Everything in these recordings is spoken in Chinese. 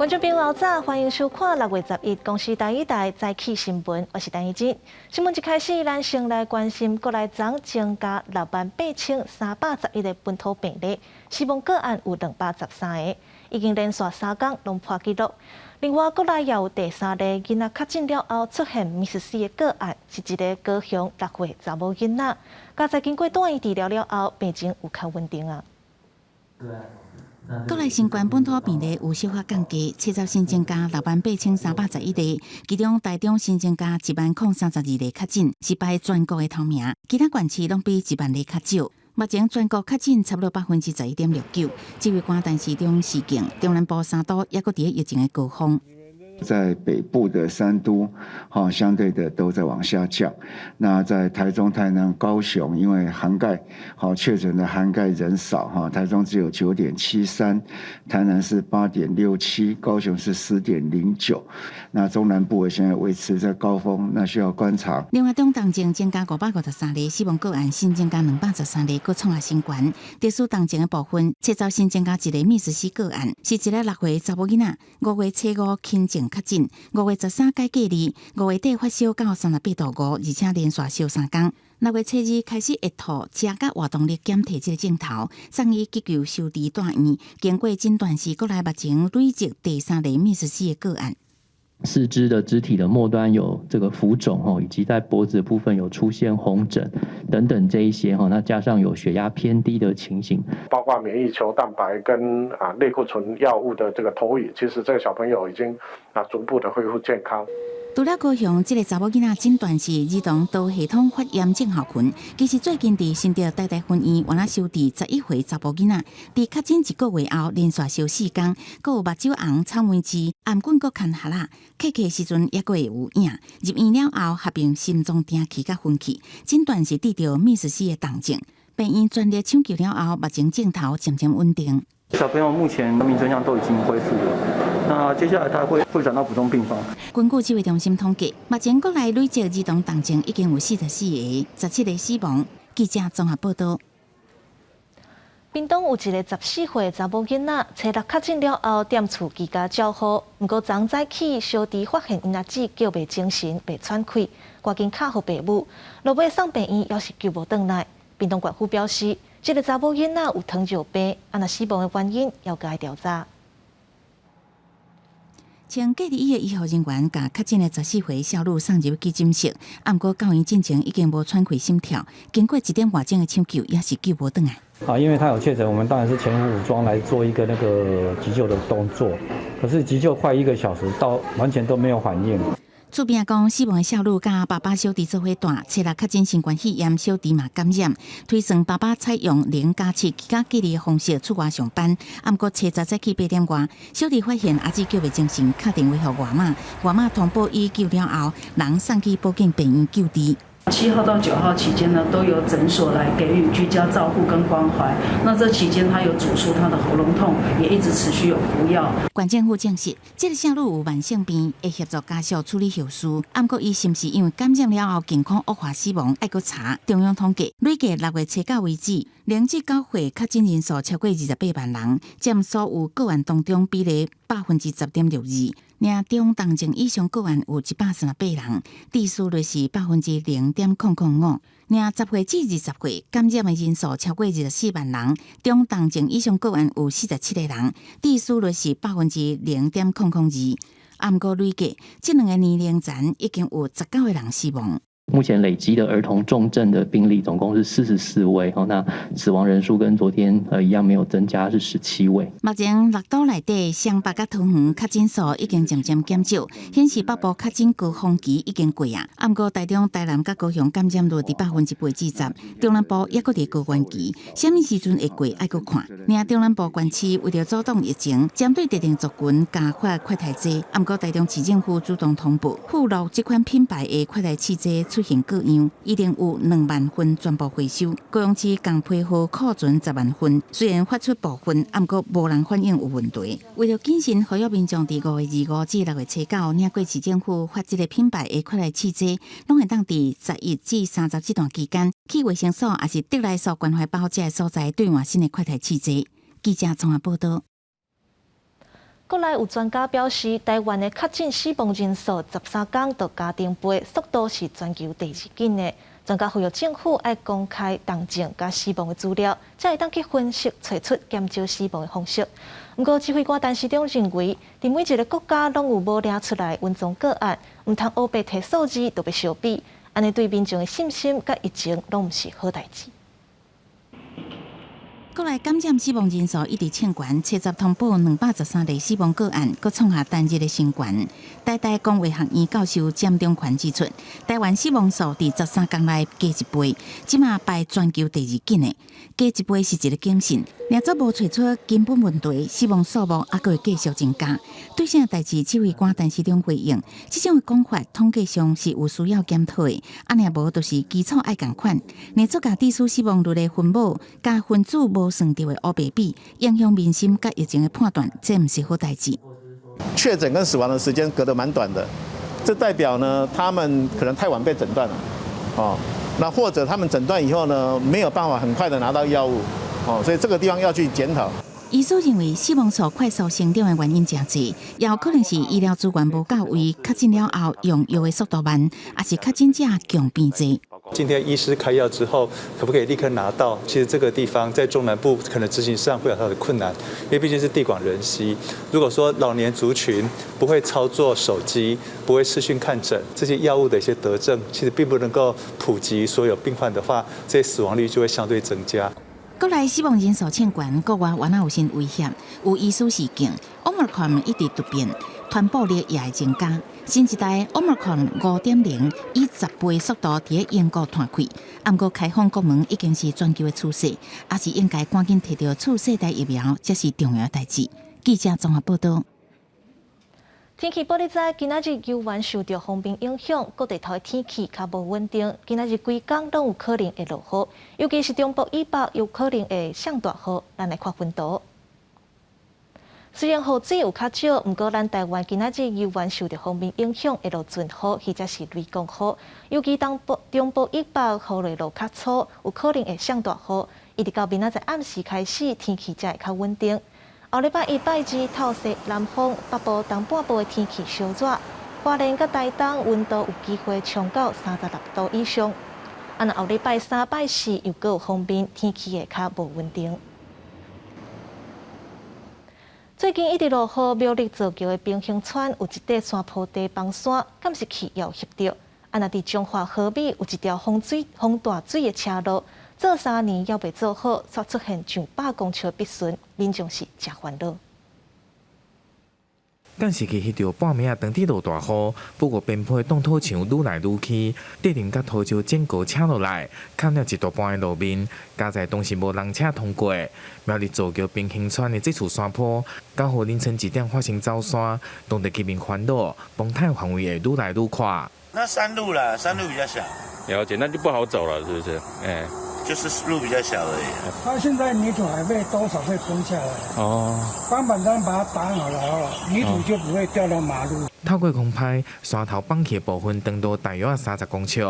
观众朋友早，欢迎收看6月11公视第一台早起新闻，我是陈怡珍。新闻一开始，咱先来关心国内昨增加68311个本土病例，死亡个案有213个，已经连续3天拢破纪录。另外，国内也有第3例囡仔确诊了后出现密斯氏的个案，是一个高雄6岁查某囡仔，加在经过短医治疗了后，病情有较稳定啊。国内新冠本土病例有小可降低，7日新增加68311例，其中台中新增加10032例确诊，是排全国的头名。其他县市拢比1万例较少。目前全国确诊差不多11.69%，指挥官陈时中示警，中南部3都也搁伫疫情的高峰。在北部的3都，相对的都在往下降。那在台中、台南、高雄，因为涵盖确诊的涵盖人少，台中只有9.73，台南是8.67，高雄是10.09。那中南部现在维持在高峰，那需要观察。另外，中重症增加553例，死亡个案新增加213例，各创下新高。特殊重症的部分，7日新增加1个密斯氏个案，是一个6岁查某囡仔，5月初5轻症确诊，5月13改隔离，5月底发烧到38度5，而且连续烧3天。6月初2开始会吐、吃甲活动力减退这个症头，送医急救收治大院，经过诊断是国内目前累积第3例密斯氏的个案。四肢的肢体的末端有这个浮肿以及在脖子的部分有出现红疹等等这一些那加上有血压偏低的情形，包括免疫球蛋白跟类固醇药物的这个投予，其实这个小朋友已经逐步的恢复健康。除了高雄，这个查某囡仔诊断是儿童多系统发炎症候群。其实最近伫新竹台大分院原来收治11岁查某囡仔，伫确诊1个月后连续烧4天，阁有目睭红、草莓肌、颔管阁牵下啦，咳时阵也阁会有影。入院了后，合并心脏停气甲昏气，诊断是得到密斯氏的重症。病院全力抢救了后，目前镜头渐渐稳定。小朋友目前生命征象都已经恢复了，那接下来他会转到普通病房。根据指挥中心统计，目前国内累计儿童重症已经有44个，17个死亡。记者综合报道。屏东有一个14岁查某囡仔，初6确诊了后，踮厝居家照护。不过昨早起小弟发现因仔姊叫袂精神、袂喘气，赶紧敲互爸母，落尾送病院，也是救无转来。屏东县府表示，这个查某囡仔有糖尿病，若死亡的原因要加调查。前隔离医的医护人员甲确诊的14岁小女送入去诊室，不过到院进前已经无喘气、心跳，经过1点外钟的抢救，也是救无转来。因为他有确诊，我们当然是全副武装来做一个急救的动作。可是急救快1个小时，到完全都没有反应。厝边讲，死亡的少女甲爸爸小弟做伙住，初6确诊新冠肺炎，小弟嘛感染。推算爸爸采用0+7居家隔离的方式出外上班，不过初10早起8点外，小弟发现阿姊叫袂精神，打电话给外妈通报医救了后，人送去保健病院救治。7号到9号期间呢，都有诊所来给予居家照护跟关怀。那这期间，他有主诉他的喉咙痛，也一直持续有服药。县政府证实，这个小女有慢性病，会协助家属处理后事。不过，伊是不是因为感染了后健康恶化死亡，要搁查。中央统计，累计6月初9为止，0至9岁确诊人数超过28万人，占所有个案当中比例10.62%。领中重症以上个案有138人，致死率是0.005%。领10岁至20岁感染的人数超过24万人，中重症以上个案有47个人，致死率是0.002%。不过累计这2个年龄层已经有19个人死亡。目前累积的儿童重症的病例总共是44位，那死亡人数跟昨天一样没有增加，是17位。目前6都内底双北甲桃园确诊数已经渐渐减少，显示北部确诊高峰期已经过啊。不过台中、台南甲高雄感染率伫8%至10%，中南部也搁伫高原期，什么时阵会过爱搁看。另中南部县市为了阻挡疫情，针对特定族群加发快筛剂，不过台中市政府主动通报，附录这款品牌的快筛试剂出现各样，一定有2万份全部回收。高雄市共批货库存10万份，虽然发出部分，不过无人反映有问题。为了谨慎，呼吁民众伫5月25至6月初9，领过市政府发这个品牌的快筛试剂，拢会当伫11至30这段期间，去卫生所也是得来所关怀包这个所在兑换新的快筛试剂。记者综合报道。国内有专家表示，台湾的确诊死亡人数13天就加定倍，速度是全球第2紧的。专家呼吁政府要公开重症加死亡的资料，才会当去分析找出减少死亡的方式。不过，指挥官陈时中认为，伫每一个国家拢有无抓出来温踪个案，唔通黑白摕数字就要相比，安尼对民众的信心甲疫情拢唔是好代志。国内感染死亡人数一直冲悬，70通报213例死亡个案，佫创下单日的新高。台大公卫学院教授詹中权指出，台湾死亡数伫13天内加1倍，即马排全球第2紧的，加1倍是一个警讯。若则无找出根本问题，死亡数目还佫会继续增加。对这代志，指挥官陈时中回应，这种的讲法统计上是有需要检讨的，若无就是基础爱共款。若作甲致死死亡率的分母加分子无算到的黑白比，影响民心甲疫情的判断，这不是好代志。确诊跟死亡的时间隔得蛮短的，这代表呢，他们可能太晚被诊断了，那或者他们诊断以后呢，没有办法很快的拿到药物，所以这个地方要去检讨。医师认为，死亡数快速成长的原因真多，也有可能是医疗资源无到位，确诊了后用药的速度慢，也是确诊者共病多。今天医师开药之后，可不可以立刻拿到？其实这个地方在中南部可能执行上会有它的困难，因为毕竟是地广人稀。如果说老年族群不会操作手机，不会视讯看诊，这些药物的一些得症，其实并不能够普及所有病患的话，这些死亡率就会相对增加。国内死亡人数冲悬，国外原来有新威胁，有医师示警 ，Omicron 一直突变，传播力也会增加。新一代 Omicron 5.0以10倍速度伫英国传开，不过开放国门已经是全球的趋势，也是应该赶紧摕到次世代疫苗，这是重要的代志。记者综合报道。天气报你知，今仔日游玩受到风冰影响，各地头的天气较无稳定。今仔日规天拢有可能会落雨，尤其是中部以北有可能会上大雨。咱来看分图。虽然雨水有较少，不过咱台湾今仔日游玩受到风冰影响，会落阵雨或者是雷公雨，尤其中部以北雨会落较粗，有可能会上大雨。一直到明仔载暗时开始，天气才会较稳定。后礼拜一、拜二透西南风，北部东半部的天气稍热，花莲甲台东温度有机会冲到36度以上。后礼拜三、拜四又阁有风冰，天气会较无稳定。最近一直落雨，苗栗造桥的平衡川有一块山坡地崩山，敢是去要翕到。若伫中华河尾有一条风大水的车路。做3年还未做好，却出现上100公尺必顺，民众是真烦恼。但是去迄条半暝当地落大雨，不过边坡冻土墙愈来愈起，地林甲土石渐高车落来，砍了一大半的路面，加在当时无人车通过。苗栗造桥平衡川的这处山坡，到乎凌晨1点发生走山，当地居民烦恼，崩塌范围会愈来愈宽。那山路啦，山路比较小。了解，那就不好走了，是不是？就是路比较小而已。它现在泥土还会多少会崩下来。哦。钢板砖把它打好了哦，泥土就不会掉到马路。透过空拍，山头放起的部分长度大约30公尺，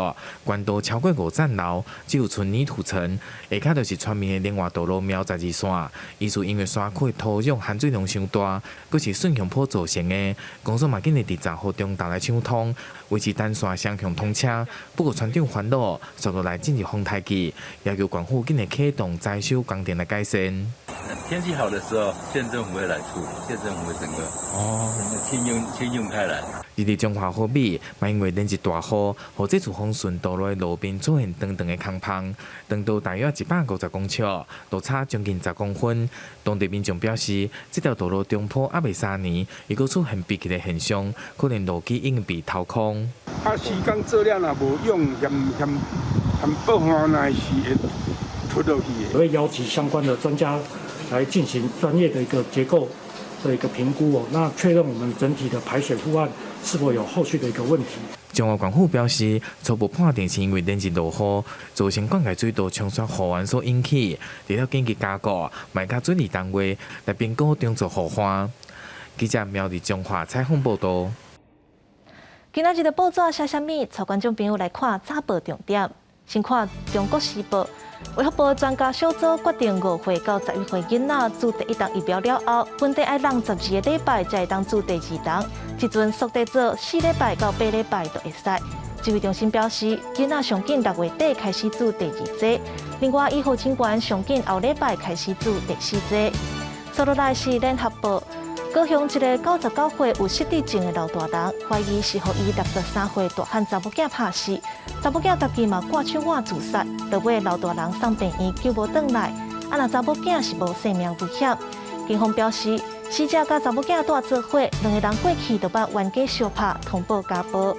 高度超过5层楼，只有纯泥土层。下骹就是川面的另外道路苗12线，伊是因为山区土壤含水量伤大，佫是顺向坡造成的。工作嘛，紧日伫10号中昼来抢通，维持单线双向通车。不过船长烦恼，速度来进入风台期，要求政府紧日启动再修工程来改善。天气好的时候，县政府会来处理，县政府会整个迁用开来。伫中华河尾，嘛因为连日大雨，和这处丰顺道路的路边出现长长的空棚，长度大约150公尺，落差将近10公分。当地民众表示，这条道路中坡还未3年，又搁出现闭起的现象，可能路基已经被掏空。时间做了若无用，嫌爆雨那是会脱落去。我会邀请相关的专家来进行专业的一个结构的一个评估哦，那确认我们整体的排水护岸是否有后续的一个问题。中华管府表示，初步判定是因为连日落雨，造成灌溉水道冲刷护岸所引起，得要紧急加固，卖甲水利单位来评估中作护岸。记者苗栗中华采访报道。今仔日的报纸写啥物？带观众朋友来看早报重点。先看《中国时报》，卫福部专家小组决定5岁到11岁囡仔注第1档疫苗了后，本地爱让12个礼拜才会当注第2档，即阵缩短做4礼拜到8礼拜就会使。指挥中心表示，囡仔上紧6月底开始注第2剂，另外医护人员上紧后礼拜开始注第4剂。接落来是联合报。高雄一个99岁有失智症的老大人，怀疑是予伊63岁大汉查某囝拍死，查某囝家己嘛挂手腕自杀，落尾老大人送病院救无转来，若查某囝是无生命危险。警方表示，死者甲查某囝住做伙，2个人过去就捌冤家相拍，通报家暴。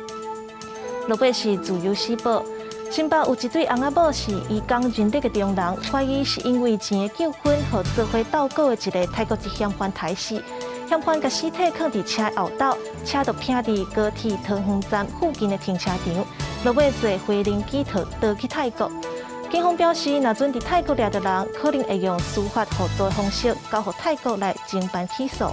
落尾是自由时报。新北有一对翁仔某是移工认得的中人，怀疑是因为钱的纠纷，和做伙斗狗的一个泰国籍嫌犯抬死。嫌犯把尸体放伫车后斗，车就偏伫高铁桃园站附近的停车场，落尾坐回零机逃逃去泰国。警方表示，若准伫泰国掠着人，可能会用司法合作的方式交予泰国来侦办起诉。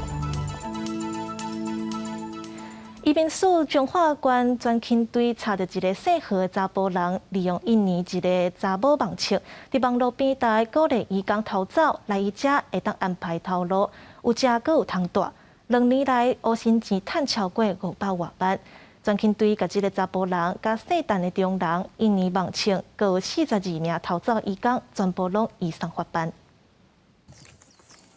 移民署彰化县专勤队查到一个姓何的查甫人，利用印尼一个查某网册，伫网络平台鼓励移工逃走，来伊遮会当安排头路，有食阁有通住。2年来，乌薪钱赚超过500多万。专勤队甲这个查甫人、甲细陈的中人、印尼网册，阁有42名逃走移工，全部拢移送法办。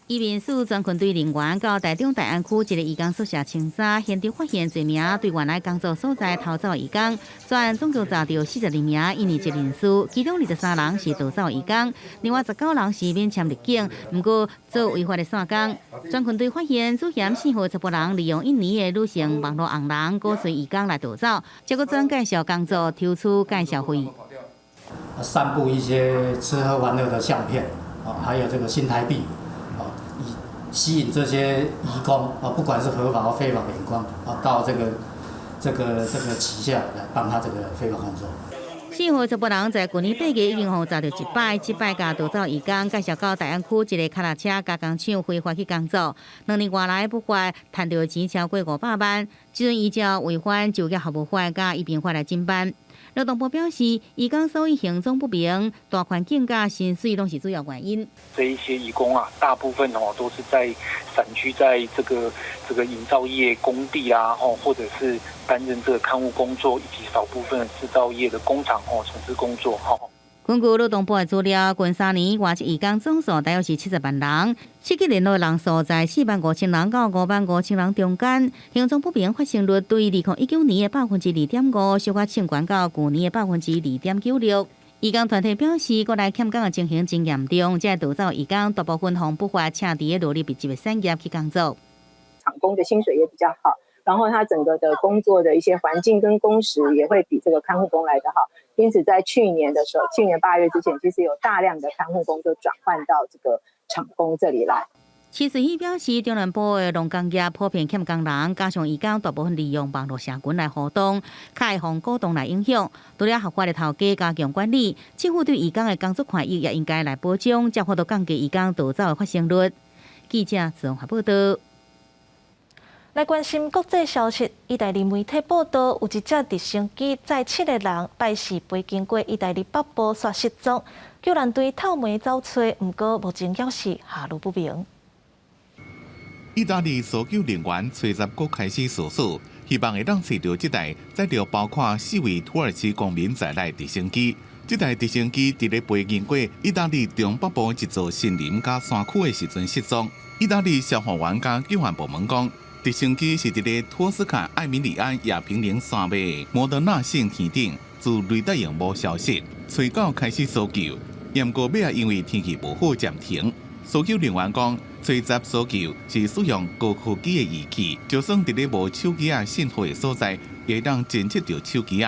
移民署专勤队人员到台中大安区一个移工宿舍清查，现场发现侪名对原来工作所在逃走移工，专案总共查到42名印尼籍人士，其中23人是逃走移工，另外19人是免签入境，不过做违法的散工。专勤队发现主嫌姓何查甫人利用印尼的女性网络红人鼓吹移工来逃走，结果转介绍工作，抽取介绍费，散布一些吃喝玩乐的相片，还有这个新台币。吸引这些移工不管是合法或非法的移工到这个旗下来帮他这个非法工作。姓何查甫人在去年8月已经互查到1摆，这摆甲逃走移工介绍到大安区一个脚踏车加工厂非法去工作，2年外来不法赚到钱超过500万，即阵依照违反就业服务法甲移民法来侦办。劳动部表示，移工所以行踪不明，大环境甲薪水拢是主要原因。这一些移工大部分都是在散居在这个营造业工地啊，或者是担任这个看护工作，以及少部分制造业的工厂从事工作根据劳动部的资料，近3年外籍移工总数大约是70万人，实际联络人数在45000人到55000人中间，行踪不明发生率对2019年的2.5%，小可升悬到去年的2.96%。移工团体表示，国内欠工的情形真严重，这逃走移工大部分向不法恰伫的劳力密集的产业去工作。厂工的薪水也比较好，然后他整个的工作的一些环境跟工时也会比这个看护工来得好。因此，在去年8月之前，其实有大量的看护工就转换到这个厂工这里来。徐水熙表示，中南部的农工业普遍欠工人，加上移工大部分利用网络社群来活动，较会互股东来影响。除了合法的头家加强管理，政府对移工的工作权益也应该来保障，才能降低移工逃走的发生率。记者综合报道。来关心国际消息，意大利媒体报道，有一架直升机载7个人拜四飞经过意大利北部却失踪，救援队透暝走找，不过目前还是下落不明。意大利搜救人员找10国开始搜索，希望会当找到这台载着包括4位土耳其公民在内直升机。这台直升机伫咧飞经过意大利中北部一座森林加山区的时阵失踪。意大利消防员加救援部门讲，直升机是伫咧托斯卡艾米里安亚平宁山脉摩德纳县天顶，自雷达荧幕消失，找到开始搜救，不过尾因为天气不好暂停。搜救人员讲，找10搜救是使用高科技的仪器，就算伫咧无手机信号的所在，也当侦测到手机。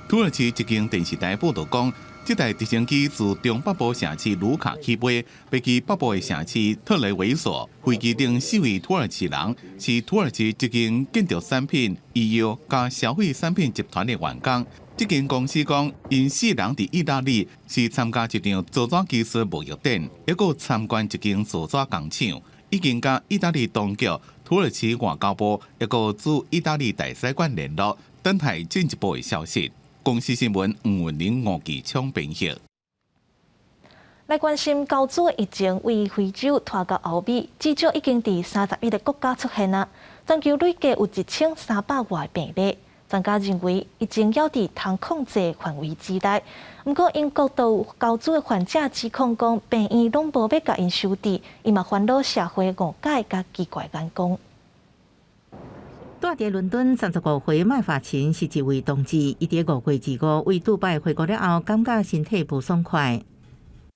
土耳其一间电视台报道讲，这台直升机自中北部城市卢卡起飞，飞去北部的城市特雷维索。飞机顶4位土耳其人是土耳其一间建筑产品、医药加消费产品集团的员工。这间公司讲，因4人伫意大利是参加一场造纸技术贸易展，还有参观一间造纸工厂，已经甲意大利当局、土耳其外交部，还有驻意大利大使馆联络，等待进一步的消息。公司新闻黄文玲、吴继昌编译。来关心高祖疫情为非洲拖到欧美，至少已经伫31个国家出现啦。全球累计有1300外病例。专家认为，疫情要伫通控制范围之内。不过，英国都有高祖的患者指控讲，病院拢无要甲因收治，伊嘛烦恼社会误解甲奇怪眼光。住伫伦敦35岁麦法琴是一位同志，伊伫5月25为杜拜回国了后，感觉身体不爽快。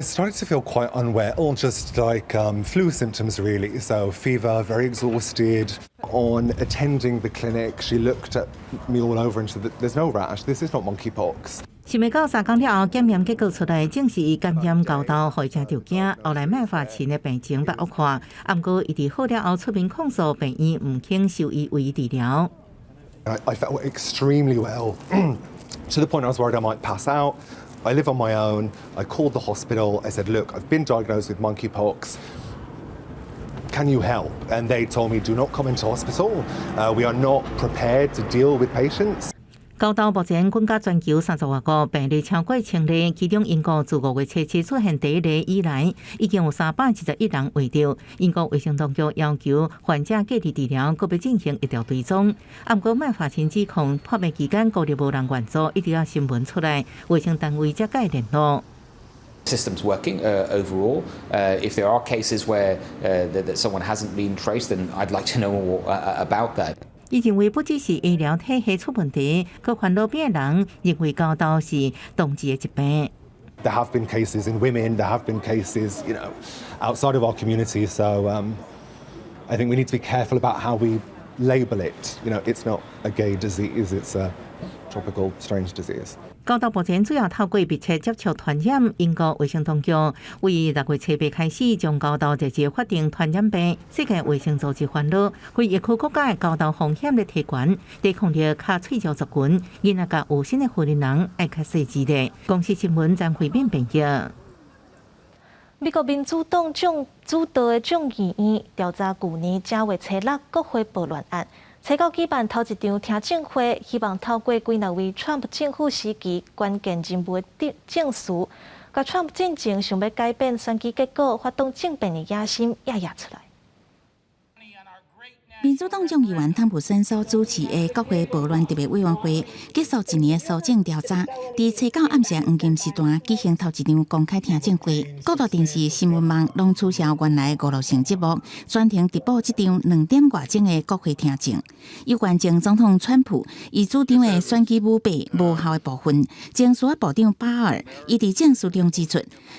I started to feel quite unwell, just like flu symptoms really. So fever, very exhausted. On attending the clinic, she looked at me all over and said that there's no rash, this is not monkeypox. 想袂到3天了后，检验结果出来，正是伊感染猴痘，害真着惊。后来麦法琴的病情较恶化，不过伊伫好了后出面控诉病院唔肯收伊为治疗。I felt extremely well, to the point I was worried I might pass out. I live on my own. I called the hospital. I said, look, I've been diagnosed with monkeypox. Can you help? And they told me, do not come into hospital. We are not prepared to deal with patients. 猴痘目前滚到全球30多个病例超过1000例，其中英国自5月初7出现第一例以来，已经有371人患着。英国卫生当局要求患者隔离治疗，搁要进行一条追踪。不过麦法琴指控破病期间高热无人援助，一直到新闻出来，卫生单位才甲伊联络。System's working overall. If there are cases where that someone hasn't been traced, then I'd like to know more about that. 伊认为不只是医疗体系出问题，佮烦恼病的人认为猴痘是同志的疾病。There have been cases in women. There have been cases, outside of our community. So I think we need to be careful about how we label it. It's not a gay disease. It's a tropical strange disease. 猴痘目前主要透过密切接触传染。英国卫生当局为6月初8开始，将猴痘列入法定传染病。世界卫生组织烦恼，非疫区国家的猴痘风险咧提悬，抵抗力较脆弱族群，囡仔甲有新的护理人爱较细致咧。公司新闻将回面评价。美国民主党主导的众议院调查去年10月初6国会暴乱案。初到举办头一场听证会，希望透过归纳为 Trump 政府时期关键人物的证词，甲 Trump 进前想要改变选举结果、发动政变的野心压出来。民主党众议员汤普森所主持的国会暴乱特别委员会结束一年的搜证调查，伫初9暗时黄金时段举行头一场公开听证会。各大电视新闻网拢取消原来的娱乐性节目，专程直播这场2点多钟的国会听证。有关前总统川普伊主张的选举舞弊无效的部分，前司法部长巴尔伊伫证词中指出，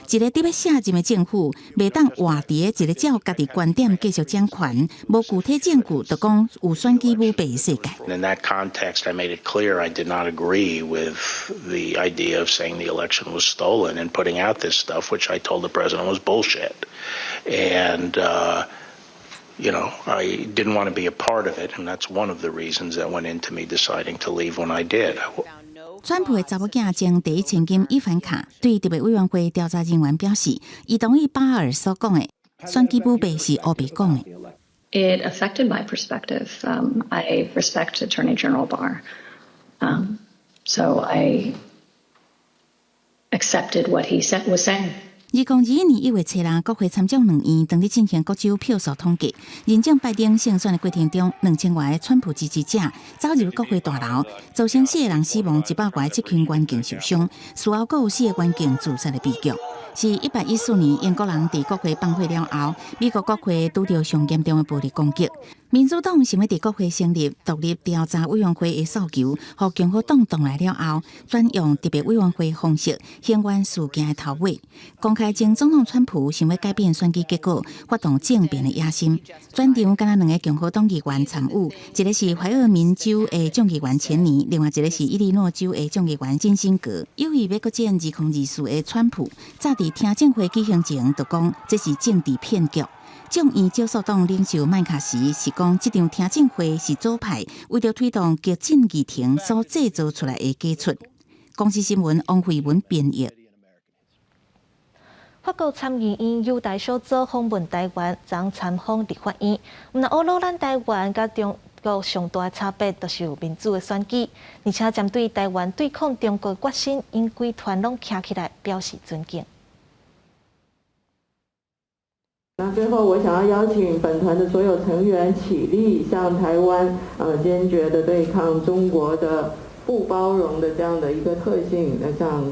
一个特别卸任的政府袂当活伫一个照家己观点继续掌权，无具体证据。就讲有选举舞弊的世界。In that context, I made it clear I did not agree with the idea of saying the election was stolen and putting out this stuff, which I told the president was bullshit. And, I didn't want to be a part of it, and that's one of the reasons that went into me deciding to leave when I did. 川普的查某囝前第一千金伊凡卡对特别委员会调查人员表示，伊同意巴尔所讲的选举舞弊是乌白讲的。It affected my perspective. I respect Attorney General Barr, so I accepted what he was saying. 2021年1月初6，国会参众两院当日进行各州票数统计，认证拜登胜选的过程中，2000外的川普支持者走入国会大楼，造成4个人死亡，100外这群关键受伤，事后更有4个关键自杀的悲剧。是1814年英国人伫国会放火了后，美国国会拄到上严重的暴力攻击。民主党想要伫国会成立独立调查委员会的诉求，互共和党动来了后，转用特别委员会方式还原事件的头尾，公开前总统川普想要改变选举结果、发动政变的野心。转场敢若2个共和党议员参与，一个是怀俄明州的众议员钱尼，另外一个是伊利诺州的众议员金辛格。有意要搁战2024的川普，早伫听证会举行前就讲这是政治骗局。众议少数党领袖麦卡锡是讲，这场听证会是左派为了推动激进议程所制造出来的假出。公司新闻王慧文编译。法国参议院优待小组访问台湾，将参访立法院。那欧陆咱台湾甲中国上大的差别，就是有民主的选举，而且针对台湾对抗中国决心，因规团拢站起来表示尊敬。那最后，我想要邀请本团的所有成员起立，向台湾坚决的对抗中国的不包容的这样的一个特性，向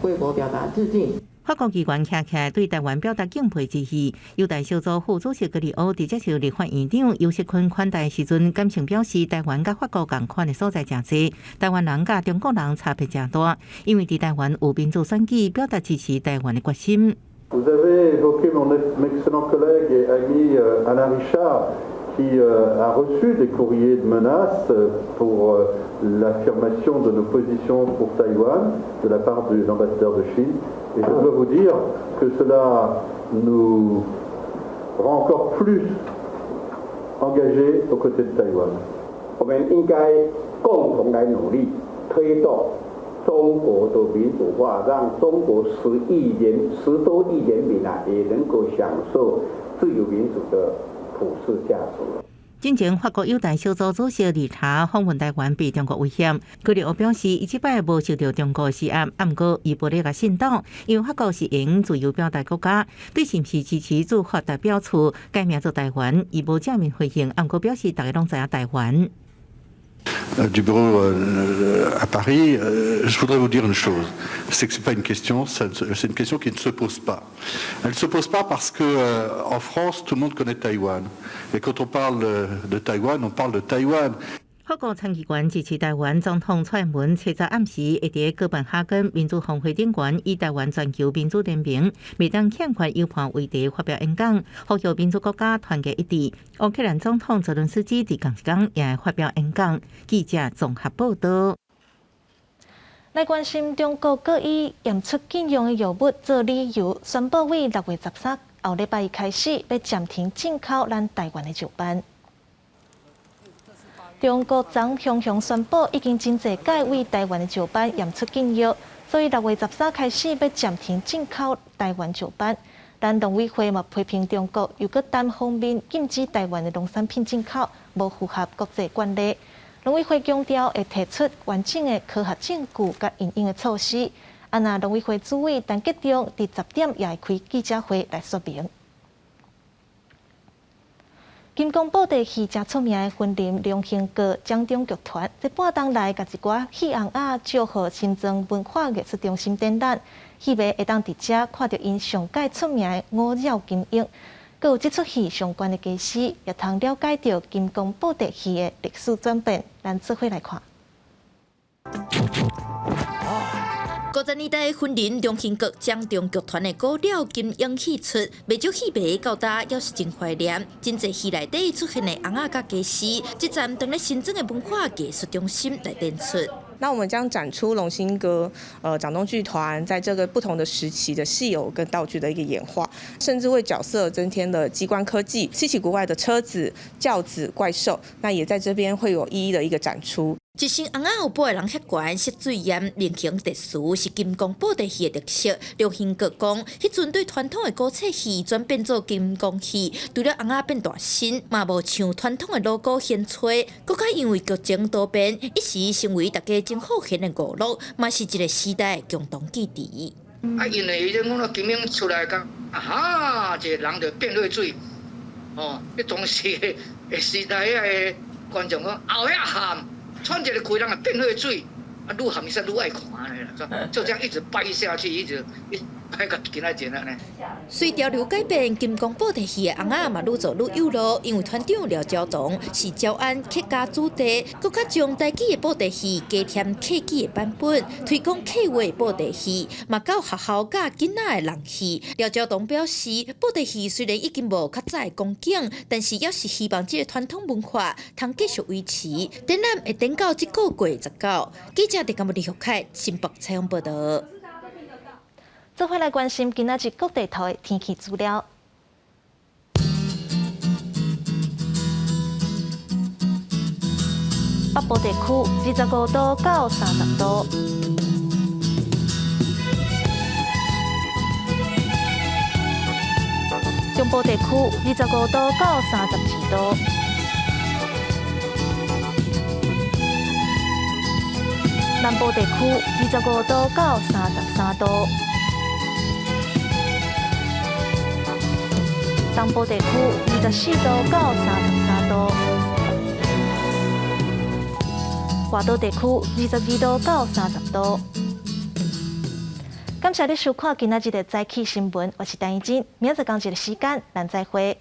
贵国表达致敬。法国议员站起来对台湾表达敬佩之意，友台小组副主席葛立欧直接受立法院长尤锡坤款待时阵，感情表示台湾甲法国同款的所在真多，台湾人甲中国人差别真大，因为伫台湾有民主选举，表达支持台湾的决心。Vous avez évoqué mon excellent collègue et ami Alain Richard, qui a reçu des courriers de menaces pour l'affirmation de nos positions pour Taïwan de la part de l'ambassadeur de Chine. Et je dois vous dire que cela nous rend encore plus engagés aux côtés de Taïwan. 我们应该共同来努力，推动中国的民主化，让中国10多亿人民也能够享受自由民主的普世价值。进前，法国友台小组主席理查访问台湾被中国威胁，葛立欧表示，伊即摆无受到中国施压，毋过伊无咧甲信党，因为法国是用自由表达国家，对是毋是支持驻法代表处改名做台湾，伊无正面回应，毋过表示大家拢知影台湾。Du bureau à Paris, je voudrais vous dire une chose, c'est que c'est pas une question, c'est une question qui ne se pose pas. Elle ne se pose pas parce que en France, tout le monde connaît Taïwan. Et quand on parle de Taïwan, on parle de Taïwan. 法国参议员支持台湾总统蔡英文7早暗时会伫哥本哈根民主峰会顶悬以台湾全球民主联盟未当欠缺有判为题发表演讲，呼吁民主国家团结一致。乌克兰总统泽伦斯基伫同一天也发表演讲。记者综合报道。来关心中国各以验出禁用的药物做理由，宣布为6月13后礼拜一开始要暂停进口咱台湾的酒班。中国昨雄雄宣布，已经真侪届为台湾的酒班验出禁药，所以6月13开始要暂停进口台湾酒班。但农委会嘛批评中国又搁单方面禁止台湾的农产品进口，无符合国际惯例。农委会强调会提出完整的科学证据甲应用的措施。那农委会主委陈吉仲伫10点也会开记者会来说明。金光布袋戏真出名的婚林龙兴阁掌中剧团，在半冬内甲一寡戏红仔祝贺新庄文化艺术中心展览，希望会当伫遮看到因上届出名的五绕金鹰，佮有即出戏相关的假史，也通了解到金光布袋戏的历史转变。咱做伙来看。 50年代婚林中兴阁掌中剧团的古料金鹰戏出，未少戏迷到达也是真怀念。真侪戏内底出现的红仔甲家私，这站等咧新增的文化艺术中心来展出。 那我们将展出龙兴阁、掌中剧团在这个不同的时期的戏偶跟道具的一个演化，甚至为角色增添了机关科技、稀奇古怪的车子、轿子、怪兽，那也在这边会有一一的一个展出。 一身红仔有布的人血管色水艳，面型特殊，是金光布袋戏的特色。龙兴阁讲，迄阵对传统的古册戏转变做金光戏，除了红仔变大身，嘛无像传统的 logo 显吹，搁较因为剧情多变，一时成为大家真好看的娱乐，嘛是一个时代的共同记忆。啊，因为迄种金鹰出来讲，啊哈，一个人就变落水，哦，迄当时的时代的观众讲，后遐喊。 穿一个开人啊变落水，啊愈含是愈爱看咧，就这样一直掰下去，一直掰到今仔日呢。随潮流改变，金光布袋戏的红仔嘛愈做愈有路，因为团长廖昭同是招安客家主题，更加将台语的布袋戏加添客语的版本，推广客话布袋戏，嘛到学校教囡仔的人戏。廖昭同表示，布袋戏虽然已经无较早的光景，但是也是希望这个传统文化通继续维持。展览会展到这个月19。记者伫甘木里学凯新北采访报道。 做伙来关心今仔日各地图的天气资料。北部地区25度到30度，中部地区25度到32度，南部地区25度到33度。东部地区24度到33度，华岛地区22度到30度。感谢你收看今仔日的早起新闻，我是陈怡珍，明仔载同一个时间，咱再会。